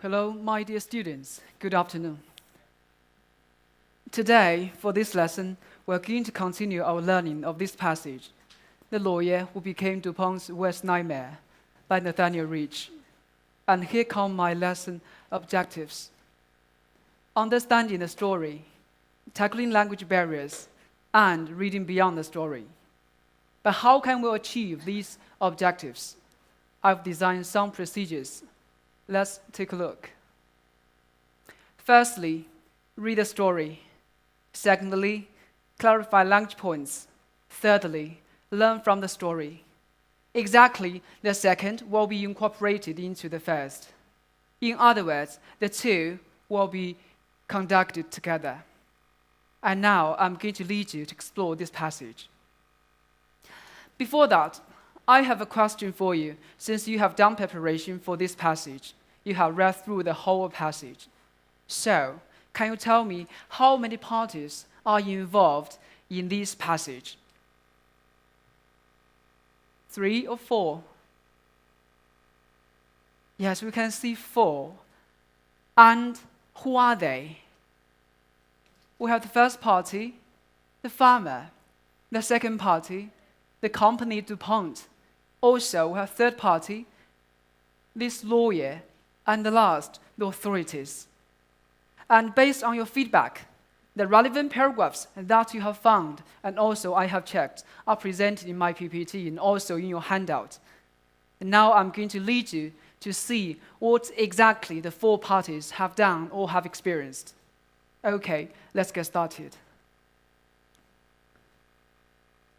Hello, my dear students. Good afternoon. Today, for this lesson, we're going to continue our learning of this passage, The Lawyer Who Became DuPont's Worst Nightmare, by Nathaniel Rich. And here come my lesson objectives. Understanding the story, tackling language barriers, and reading beyond the story. But how can we achieve these objectives? I've designed some procedures. Let's take a look. Firstly, read the story. Secondly, clarify language points. Thirdly, learn from the story. Exactly, the second will be incorporated into the first. In other words, the two will be conducted together. And now I'm going to lead you to explore this passage. Before that, I have a question for you. Since you have done preparation for this passage, you have read through the whole passage. So, can you tell me how many parties are involved in this passage? 3 or 4? Yes, we can see 4. And who are they? We have the first party, the farmer. The second party, the company DuPont. Also, we have third party, this lawyer, and the last, the authorities. And based on your feedback, the relevant paragraphs that you have found, and also I have checked, are presented in my PPT and also in your handout. And now I'm going to lead you to see what exactly the 4 parties have done or have experienced. Okay, let's get started.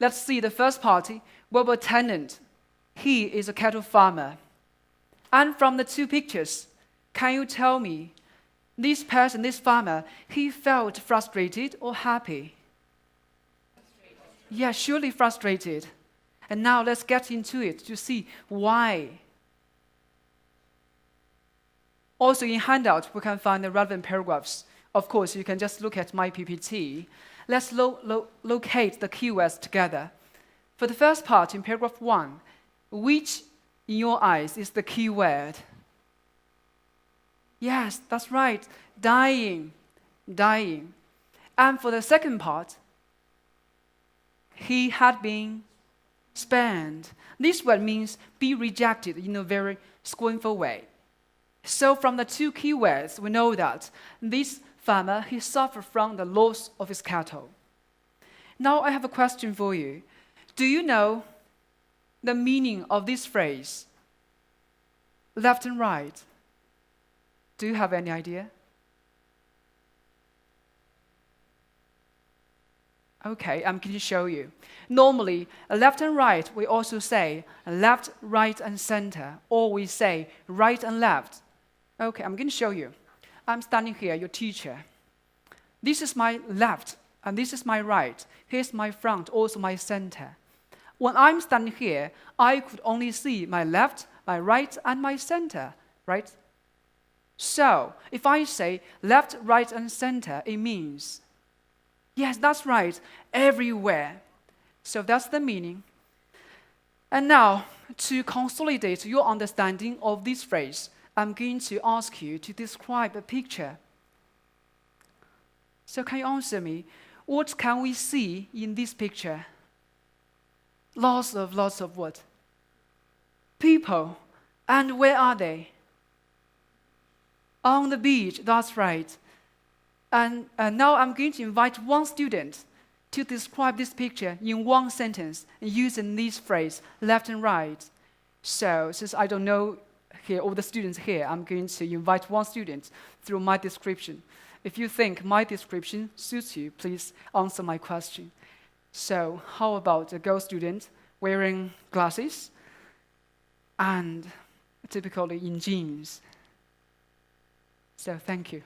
Let's see the first party, Wilbur Tennant. He is a cattle farmer. And from the 2 pictures, can you tell me, this person, this farmer, he felt frustrated or happy? Frustrated. Yeah, surely frustrated. And now let's get into it to see why. Also in handout, we can find the relevant paragraphs. Of course, you can just look at my PPT. Let's locate the keywords together. For the first part, in paragraph 1, which in your eyes is the key word? Yes, that's right, dying, dying. And for the second part, he had been spurned. This word means be rejected in a very scornful way. So from the 2 keywords, we know that this farmer, he suffered from the loss of his cattle. Now I have a question for you. Do you know the meaning of this phrase, left and right? Do you have any idea? Okay, I'm going to show you. Normally, left and right, we also say left, right, and center, or we say right and left. Okay, I'm going to show you. I'm standing here, your teacher. This is my left, and this is my right. Here's my front, also my center. When I'm standing here, I could only see my left, my right, and my center, right? So, if I say left, right, and center, it means, yes, that's right, everywhere. So that's the meaning. And now, to consolidate your understanding of this phrase, I'm going to ask you to describe a picture. So can you answer me? What can we see in this picture? Lots of what? People. And where are they? On the beach, that's right. And now I'm going to invite one student to describe this picture in one sentence using this phrase, left and right. So, since I don't know here all the students here, I'm going to invite one student through my description. If you think my description suits you, please answer my question. So, how about a girl student wearing glasses and typically in jeans? So, thank you.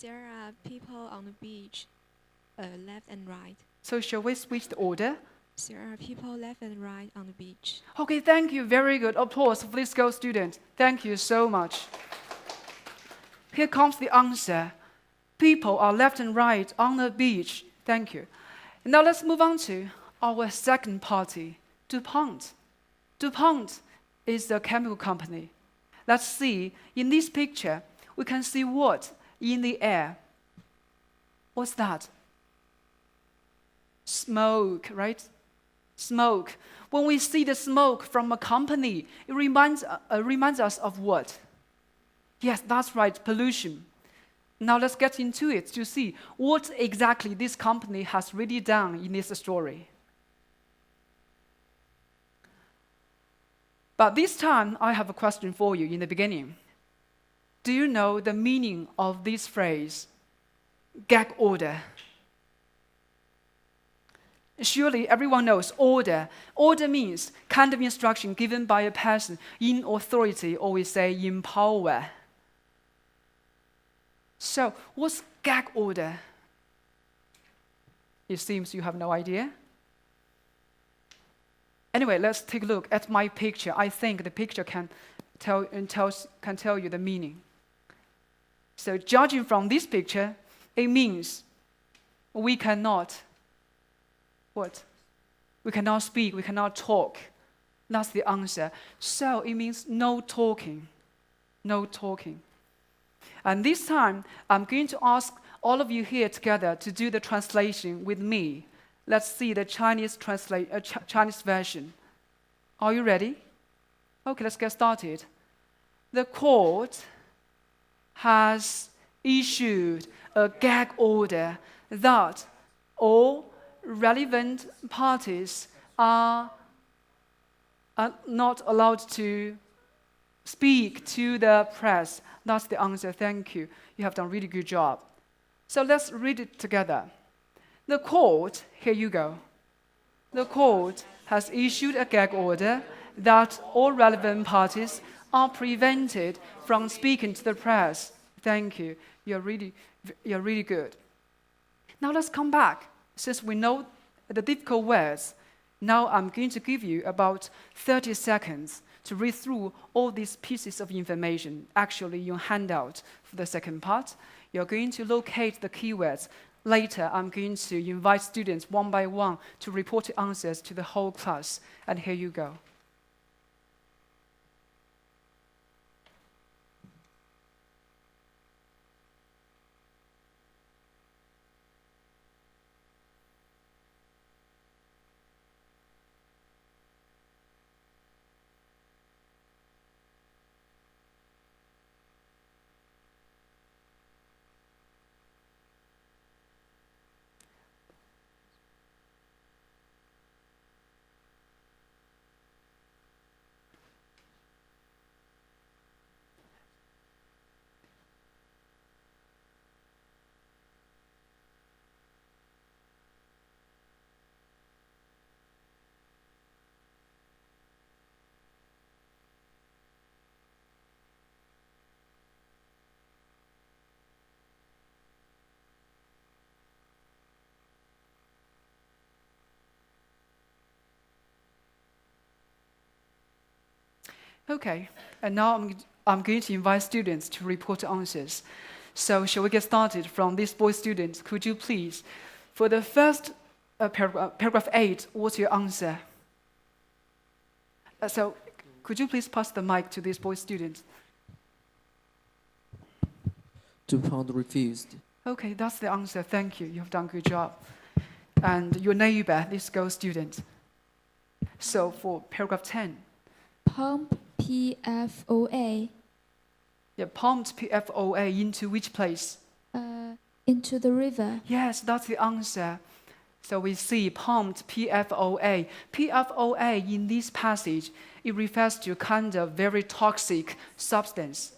There are people on the beach, left and right. So, shall we switch the order? There are people left and right on the beach. Okay, thank you. Very good. Applause for this girl student. Thank you so much. Here comes the answer. People are left and right on the beach. Thank you. Now let's move on to our second party, DuPont. DuPont is a chemical company. Let's see, in this picture, we can see what in the air? What's that? Smoke, right? Smoke. When we see the smoke from a company, it reminds us of what? Yes, that's right, pollution. Now let's get into it to see what exactly this company has really done in this story. But this time, I have a question for you in the beginning. Do you know the meaning of this phrase, gag order? Surely everyone knows order. Order means kind of instruction given by a person in authority, or we say in power. So, what's gag order? It seems you have no idea. Anyway, let's take a look at my picture. I think the picture can tell you the meaning. So, judging from this picture, it means we cannot. What? We cannot speak, we cannot talk. That's the answer. So it means no talking. No talking. And this time, I'm going to ask all of you here together to do the translation with me. Let's see the Chinese version. Are you ready? Okay, let's get started. The court has issued a gag order that all relevant parties are not allowed to speak to the press. That's the answer. Thank you. You have done a really good job. So let's read it together. The court, here you go. The court has issued a gag order that all relevant parties are prevented from speaking to the press. Thank you. You're really good. Now let's come back. Since we know the difficult words, now I'm going to give you about 30 seconds to read through all these pieces of information. Actually, your handout for the second part, you're going to locate the keywords. Later, I'm going to invite students one by one to report the answers to the whole class. And here you go. Okay, and now I'm going to invite students to report answers. So shall we get started from this boy student? Could you please, for the first paragraph 8, what's your answer? So could you please pass the mic to this boy student? DuPont refused. Okay, that's the answer. Thank you. You have done a good job. And your neighbor, this girl student. So for paragraph 10. Pump PFOA Yeah, pumped PFOA into which place? into the river. Yes, that's the answer. So we see pumped PFOA. PFOA in this passage, it refers to kind of very toxic substance.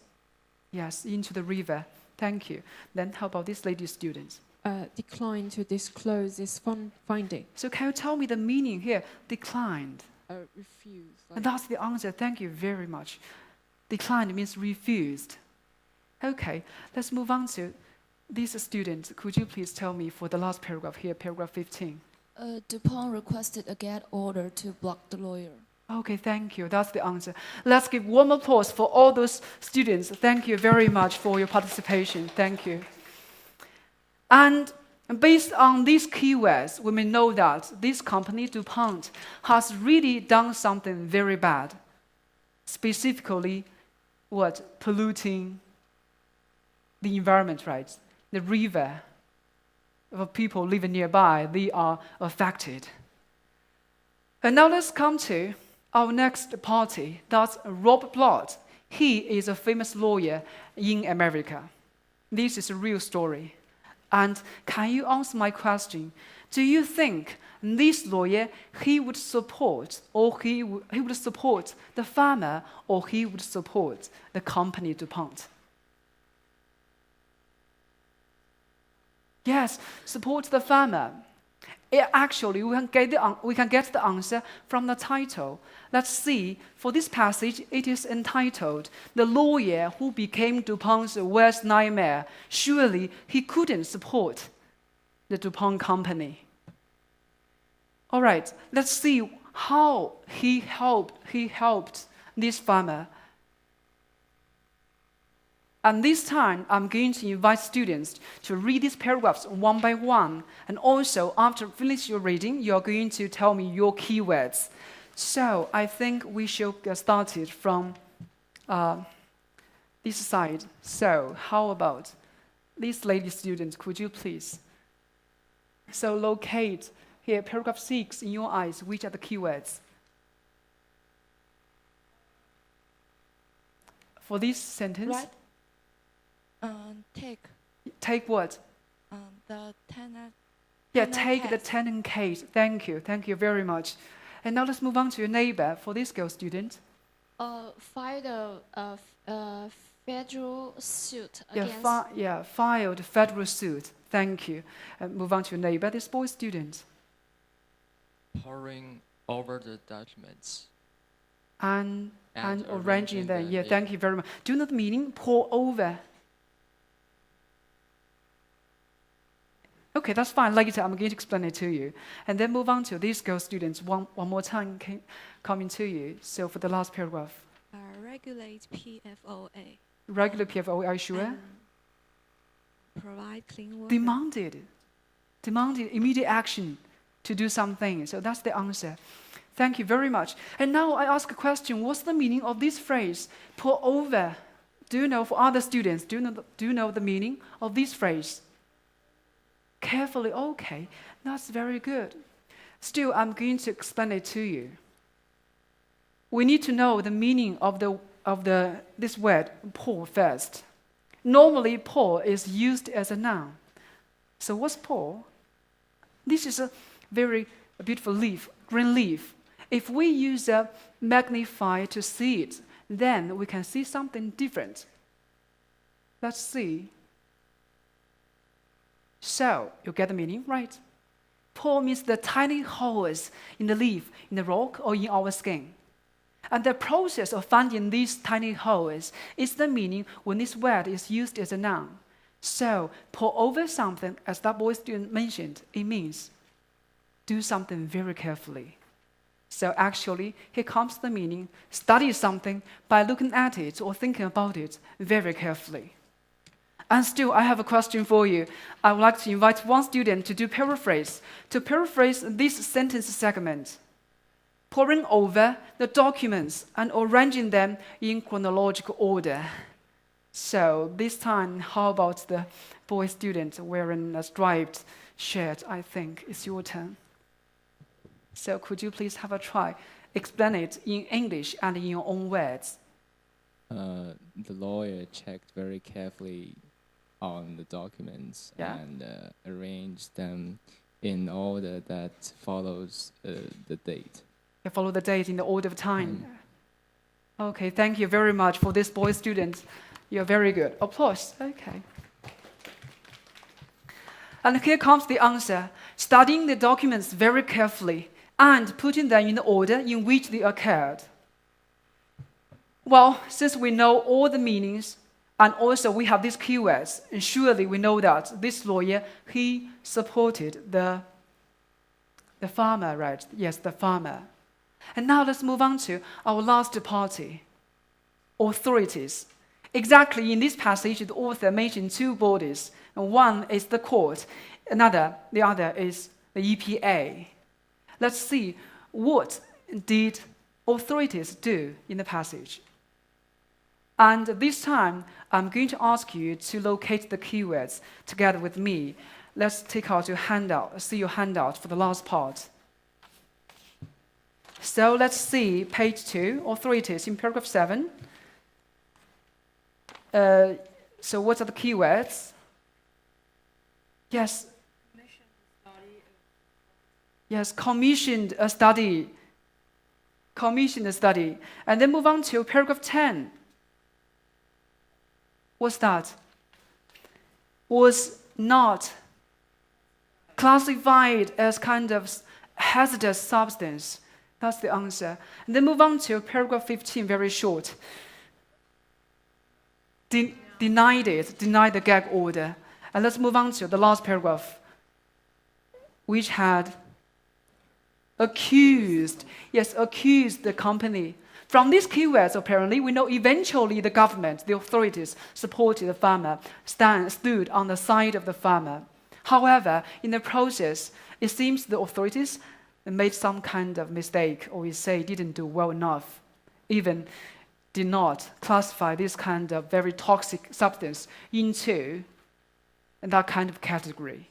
Yes, into the river. Thank you. Then how about this lady student? Declined to disclose its finding. So can you tell me the meaning here? Declined. Refused. And that's the answer. Thank you very much. Declined means refused. Okay, let's move on to this student. Could you please tell me for the last paragraph here, paragraph 15? DuPont requested a gag order to block the lawyer. Okay, thank you. That's the answer. Let's give warm applause for all those students. Thank you very much for your participation. Thank you. And based on these keywords, we may know that this company, DuPont, has really done something very bad. Specifically, what? Polluting the environment, right? The river of people living nearby, they are affected. And now let's come to our next party. That's Rob Blatt. He is a famous lawyer in America. This is a real story. And can you answer my question? Do you think this lawyer, he would support, or he would support the farmer, or he would support the company DuPont? Yes, support the farmer. Actually, we can get the answer from the title. Let's see, for this passage, it is entitled, "The Lawyer Who Became DuPont's Worst Nightmare." Surely, he couldn't support the DuPont company. All right, let's see how he helped this farmer. And this time, I'm going to invite students to read these paragraphs one by one. And also, after finish your reading, you're going to tell me your keywords. So I think we should get started from this side. So how about this lady student, could you please? So locate here, paragraph 6 in your eyes, which are the keywords? For this sentence? Right. Take Take what? the tenant. Yeah, tenant take the case. tenant case. Thank you very much. And now let's move on to your neighbor. For this girl student, Filed a federal suit yeah, against filed federal suit. Thank you. And move on to your neighbor. This boy student, Poring over the documents. and arranging arranging them. them, Yeah, yeah. thank you very much. Do you know the meaning? Pour over. Okay, that's fine. Later, I'm going to explain it to you. And then move on to these girl students. One more time coming to you. So for the last paragraph. Regulate PFOA. Regular PFO, are you sure? and provide clean water. Demanded immediate action to do something. So that's the answer. Thank you very much. And now I ask a question. What's the meaning of this phrase, pour over? Do you know, for other students, do you know the meaning of this phrase? Carefully, okay. That's very good. Still, I'm going to explain it to you. We need to know the meaning of this word, pour, first. Normally, pour is used as a noun. So what's pour? This is a very beautiful leaf, green leaf. If we use a magnifier to see it, then we can see something different. Let's see. So, you get the meaning, right? Pore means the tiny holes in the leaf, in the rock, or in our skin. And the process of finding these tiny holes is the meaning when this word is used as a noun. So, pour over something, as that boy student mentioned, it means do something very carefully. So actually, here comes the meaning, study something by looking at it or thinking about it very carefully. And still, I have a question for you. I would like to invite one student to do paraphrase, to paraphrase this sentence segment. Poring over the documents and arranging them in chronological order. So this time, how about the boy student wearing a striped shirt? I think it's your turn. So could you please have a try? Explain it in English and in your own words. The lawyer checked very carefully on the documents and arranged them in order that follows the date. You follow the date in the order of time. Okay, thank you very much for this boy student. You're very good. Applause. Okay. And here comes the answer. Studying the documents very carefully and putting them in the order in which they occurred. Well, since we know all the meanings, and also we have these keywords, and surely we know that this lawyer, he supported the farmer, right? Yes, the farmer. And now let's move on to our last party, authorities. Exactly in this passage, the author mentioned two bodies. And one is the court, the other is the EPA. Let's see, what did authorities do in the passage? And this time, I'm going to ask you to locate the keywords together with me. Let's take out your handout, see your handout for the last part. So let's see page 2, authorities in paragraph 7. So what are the keywords? Yes. Yes, commissioned a study. Commissioned a study. And then move on to paragraph 10. What's that? Was not classified as kind of hazardous substance. That's the answer. And then move on to paragraph 15, very short. Denied the gag order. And let's move on to the last paragraph, which had accused the company. From these keywords, apparently, we know eventually the government, the authorities, supported the farmer, stood on the side of the farmer. However, in the process, it seems the authorities made some kind of mistake, or we say didn't do well enough, even did not classify this kind of very toxic substance into that kind of category.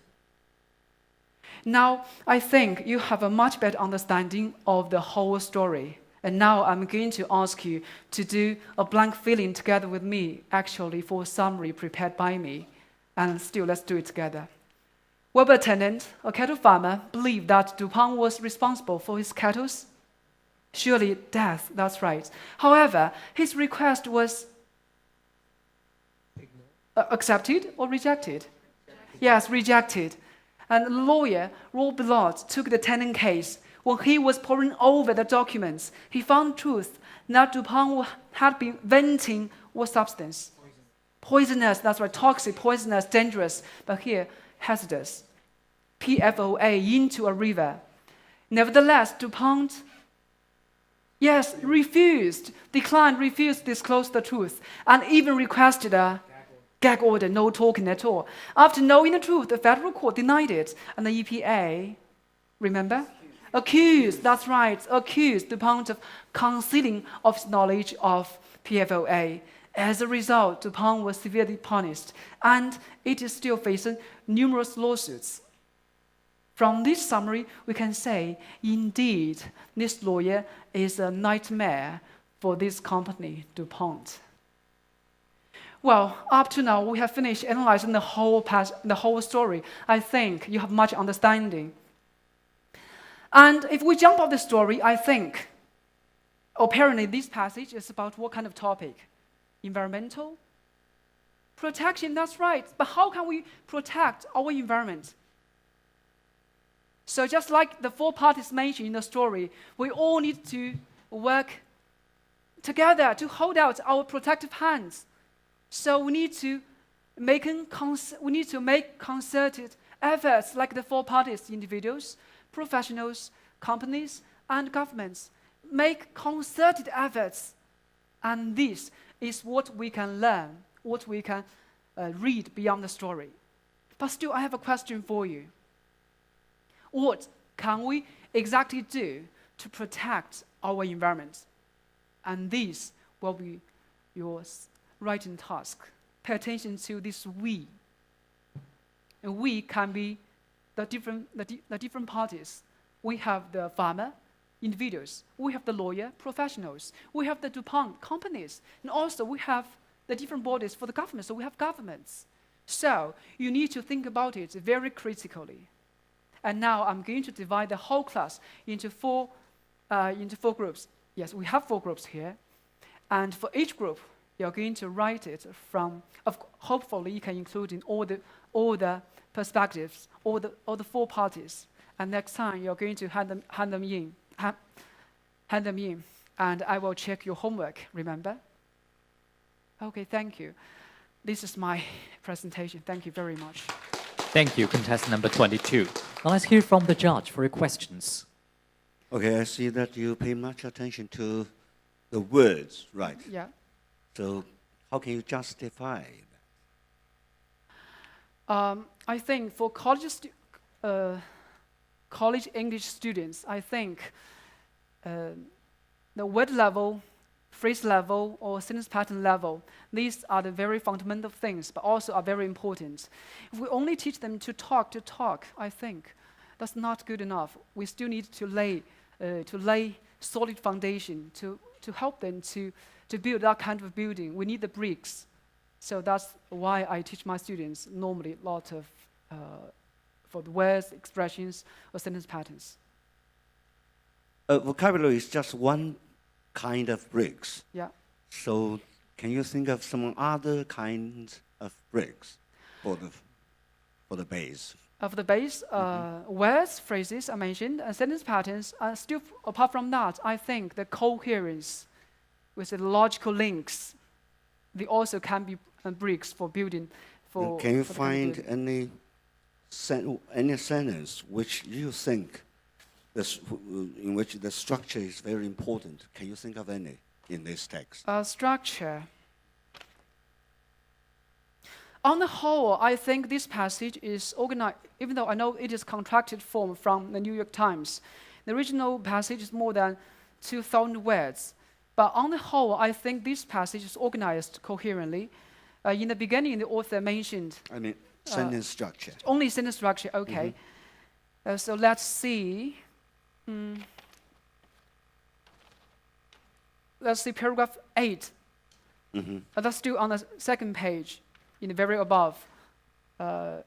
Now, I think you have a much better understanding of the whole story. And now I'm going to ask you to do a blank filling together with me, actually for a summary prepared by me. And still, let's do it together. Weber tenant, a cattle farmer, believed that DuPont was responsible for his cattle. Surely death, that's right. However, his request was accepted or rejected? Yes, rejected. And the lawyer, Rob Billot, took the tenant case. When he was poring over the documents, he found truth that DuPont had been venting what substance? Poisonous, that's right, toxic, poisonous, dangerous, but here, hazardous. PFOA into a river. Nevertheless, DuPont, refused to disclose the truth, and even requested a gag order, no talking at all. After knowing the truth, the federal court denied it, and the EPA, remember? Accused DuPont of concealing of its knowledge of PFOA. As a result, DuPont was severely punished, and it is still facing numerous lawsuits. From this summary, we can say, indeed, this lawyer is a nightmare for this company, DuPont. Well, up to now, we have finished analyzing the whole story. I think you have much understanding. And if we jump off the story, I think, apparently this passage is about what kind of topic? Environmental? Protection, that's right. But how can we protect our environment? So just like the 4 parties mentioned in the story, we all need to work together to hold out our protective hands. So we need to make concerted efforts, like the 4 parties, individuals, professionals, companies, and governments. Make concerted efforts. And this is what we can learn, what we can read beyond the story. But still, I have a question for you. What can we exactly do to protect our environment? And this will be your writing task. Pay attention to this we. And we can be the different parties. We have the farmer, individuals. We have the lawyer, professionals. We have the DuPont companies. And also we have the different bodies for the government. So we have governments. So you need to think about it very critically. And now I'm going to divide the whole class into four groups. Yes, we have 4 groups here. And for each group, you're going to write it from, hopefully you can include in all the perspectives, all the 4 parties. And next time you're going to hand them in. And I will check your homework, remember? Okay, thank you. This is my presentation. Thank you very much. Thank you, contestant number 22. Now let's hear from the judge for your questions. Okay, I see that you pay much attention to the words, right? Yeah. So how can you justify I think for college English students, I think the word level phrase level or sentence pattern level. These are the very fundamental things, but also are very important. If we only teach them to talk, I think that's not good enough. We still need to lay solid foundation to help them to build that kind of building. We need the bricks. So that's why I teach my students normally a lot of for the words, expressions, or sentence patterns. Vocabulary is just one kind of bricks. Yeah. So can you think of some other kinds of bricks for the base? Of the base, words, phrases I mentioned, and sentence patterns. Still, apart from that, I think the coherence with the logical links, they also can be bricks for building. Can you find any sentence which you think in which the structure is very important? Can you think of any in this text? Structure. On the whole, I think this passage is organized, even though I know it is contracted form from the New York Times. The original passage is more than 2,000 words. But on the whole, I think this passage is organized coherently. In the beginning, the author mentioned... I mean, sentence structure. Only sentence structure, okay. So let's see. Let's see paragraph 8. That's still on the second page, in the very above. That's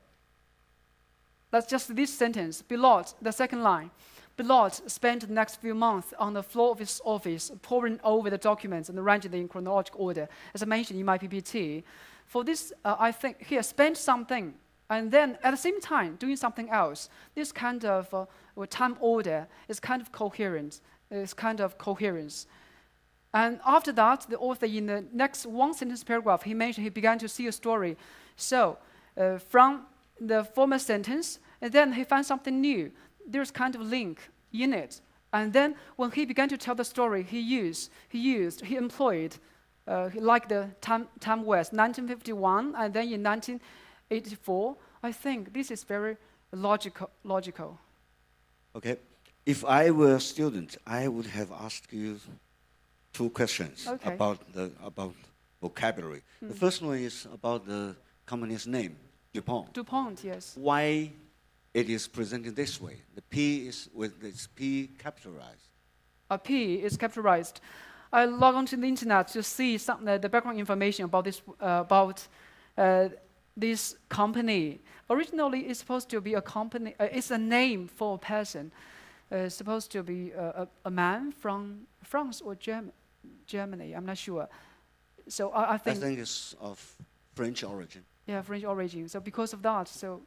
just this sentence. Beloit, the second line. Beloit spent the next few months on the floor of his office, poring over the documents and arranging them in chronological order, as I mentioned in my PPT. For this, I think here, spent something, and then at the same time doing something else. This kind of time order is kind of coherent. It's kind of coherence. And after that, the author, in the next one sentence paragraph, he mentioned he began to see a story. So from the former sentence, and then he found something new. There's kind of link in it. And then when he began to tell the story, he employed, like the time was 1951, and then in 1984. I think this is very logical. Okay. If I were a student, I would have asked you 2 questions about vocabulary. The first one is about the company's name, DuPont. DuPont, yes. Why it is presented this way? The P is with its P capitalized. A P is capitalized. I log onto the internet to see the background information about this company. Originally, it's supposed to be a company. It's a name for a person. It's supposed to be a man from France or Germany. I'm not sure. So I think it's of French origin. Yeah, French origin. So because of that, so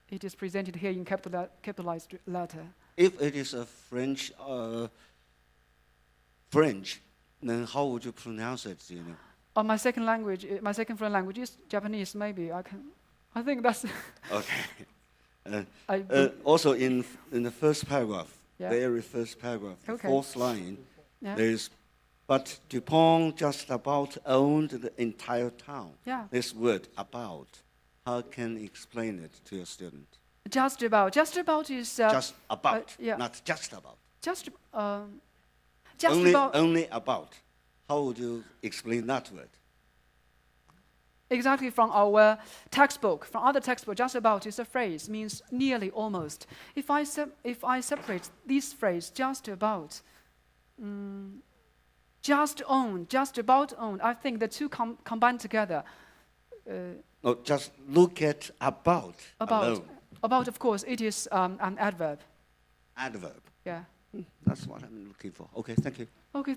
it is presented here in capitalized letter. If it is a French, then how would you pronounce it? Do you know? My second foreign language is Japanese. Maybe I think that's okay. Also, in the first paragraph, very first paragraph, the 4th line, there is, but DuPont just about owned the entire town. Yeah. This word "about," how can you explain it to your student? Just about. Just about is just about, not just about. Only about. How would you explain that word? Exactly from our textbook, from other textbook, just about is a phrase, means nearly, almost. If I separate this phrase, just about, just own, just about own, I think the two combined together. No, just look at about alone. About, of course, it is an adverb. Adverb. Yeah. That's what I'm looking for. Okay, thank you. Okay.